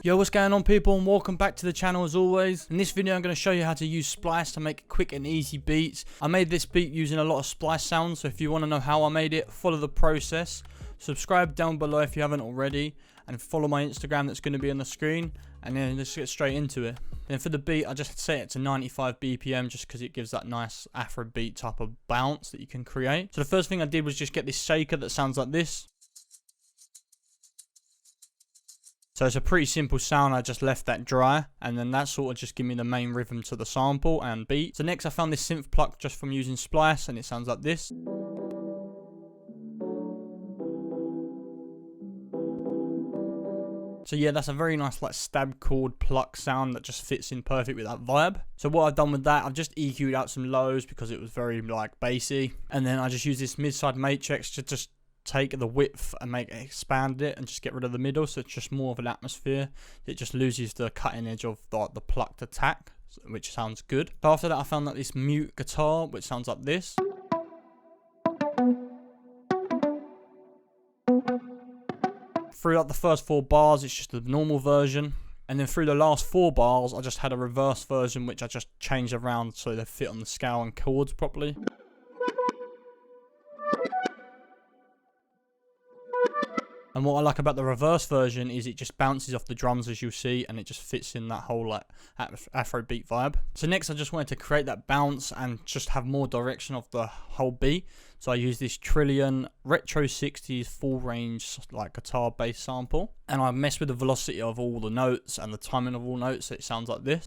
Yo, what's going on people, and welcome back to the channel as always. In this video I'm going to show you how to use Splice to make quick and easy beats. I made this beat using a lot of Splice sounds, so if you want to know how I made it, follow the process. Subscribe down below if you haven't already, and follow my Instagram that's going to be on the screen, and then let's get straight into it. Then for the beat I just set it to 95 BPM just because it gives that nice Afrobeat type of bounce that you can create. So the first thing I did was just get this shaker that sounds like this. So it's a pretty simple sound, I just left that dry, and then that sort of just give me the main rhythm to the sample and beat. So next I found this synth pluck just from using Splice, and it sounds like this. So yeah, that's a very nice like stab chord pluck sound that just fits in perfect with that vibe. So what I've done with that, I've just EQ'd out some lows because it was very like bassy, and then I just use this mid-side matrix to just take the width and expand it and just get rid of the middle, so it's just more of an atmosphere. It just loses the cutting edge of the plucked attack, which sounds good. So after that I found that this mute guitar which sounds like this. Throughout the first 4 bars it's just the normal version, and then through the last 4 bars I just had a reverse version which I just changed around so they fit on the scale and chords properly. And what I like about the reverse version is it just bounces off the drums as you'll see, and it just fits in that whole like Afrobeat vibe. So next I just wanted to create that bounce and just have more direction of the whole beat. So I use this Trillion Retro 60s full range like guitar bass sample, and I mess with the velocity of all the notes and the timing of all notes, so it sounds like this.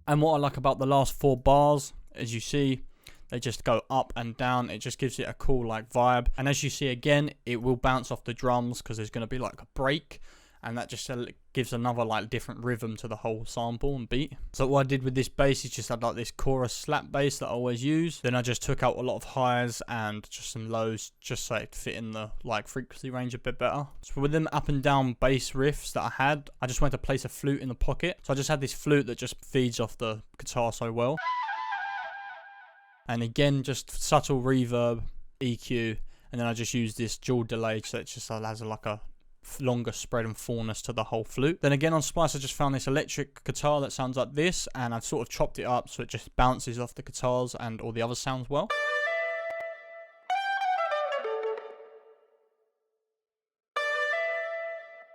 And what I like about the last 4 bars, as you see, they just go up and down. It just gives it a cool like vibe. And as you see again, it will bounce off the drums because there's going to be like a break, and that just gives another like different rhythm to the whole sample and beat. So what I did with this bass is just had like this chorus slap bass that I always use. Then I just took out a lot of highs and just some lows just so it fit in the like frequency range a bit better. So with them up and down bass riffs that I had, I just wanted to place a flute in the pocket. So I just had this flute that just feeds off the guitar so well. And again, just subtle reverb, EQ, and then I just use this dual delay so it just has like a longer spread and fullness to the whole flute. Then again on Splice I just found this electric guitar that sounds like this, and I've sort of chopped it up so it just bounces off the guitars and all the other sounds well.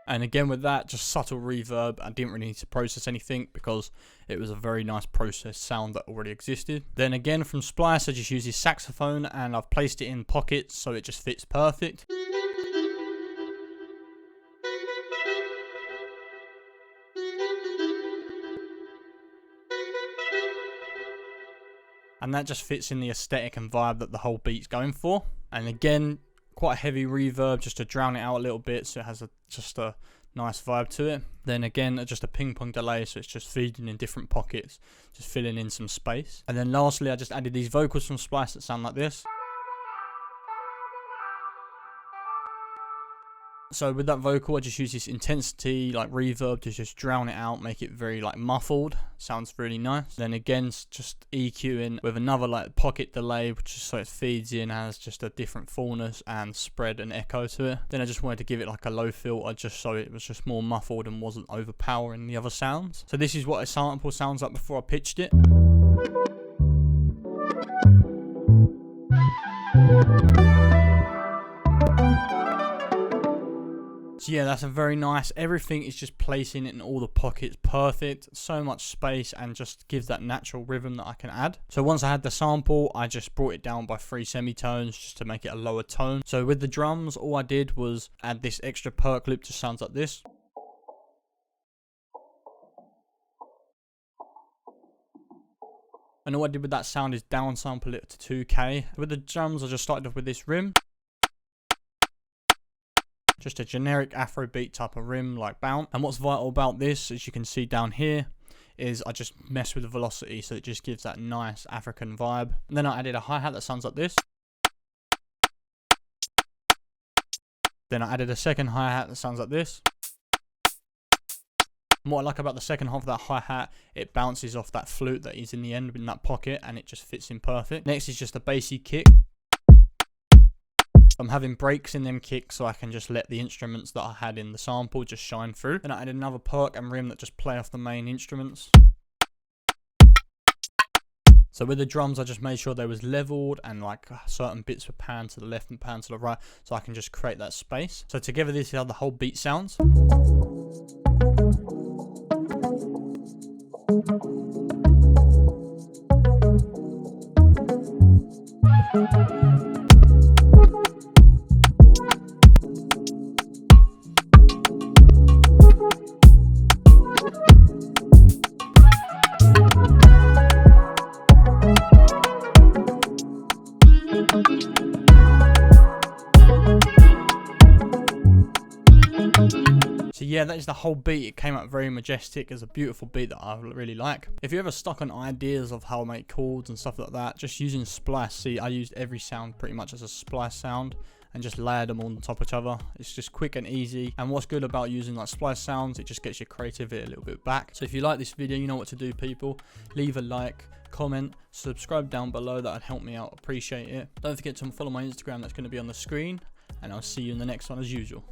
And again with that, just subtle reverb. I didn't really need to process anything because it was a very nice processed sound that already existed. Then again from Splice I just use this saxophone, and I've placed it in pockets so it just fits perfect. And that just fits in the aesthetic and vibe that the whole beat's going for. And again, quite a heavy reverb just to drown it out a little bit so it has just a nice vibe to it. Then again, just a ping pong delay so it's just feeding in different pockets, just filling in some space. And then lastly, I just added these vocals from Splice that sound like this. So with that vocal I just use this intensity like reverb to just drown it out, make it very like muffled. Sounds really nice. Then again just EQing with another like pocket delay, which is so it feeds in, has just a different fullness and spread and echo to it. Then I just wanted to give it like a low filter just so it was just more muffled and wasn't overpowering the other sounds. So this is what a sample sounds like before I pitched it. So yeah, that's a very nice, everything is just placing it in all the pockets perfect, so much space, and just gives that natural rhythm that I can add. So once I had the sample, I just brought it down by 3 semitones just to make it a lower tone. So with the drums, all I did was add this extra perk loop, just sounds like this. And all I did with that sound is downsample it to 2K. With the drums, I just started off with this rim. Just a generic Afrobeat type of rim like bounce. And what's vital about this, as you can see down here, is I just mess with the velocity so it just gives that nice African vibe. And then I added a hi-hat that sounds like this. Then I added a second hi-hat that sounds like this. And what I like about the second half of that hi-hat, it bounces off that flute that is in the end in that pocket, and it just fits in perfect. Next is just a bassy kick. I'm having breaks in them kicks so I can just let the instruments that I had in the sample just shine through. Then I added another perk and rim that just play off the main instruments. So with the drums, I just made sure they was leveled and like certain bits were panned to the left and panned to the right, so I can just create that space. So together this is how the whole beat sounds. So yeah, that is the whole beat. It came out very majestic. It's a beautiful beat that I really like. If you're ever stuck on ideas of how to make chords and stuff like that, just using splice. See, I used every sound pretty much as a splice sound and just layered them on top of each other. It's just quick and easy. And what's good about using like splice sounds, it just gets your creativity a little bit back. So if you like this video, you know what to do, people. Leave a like, comment, subscribe down below. That would help me out. Appreciate it. Don't forget to follow my Instagram. That's going to be on the screen. And I'll see you in the next one as usual.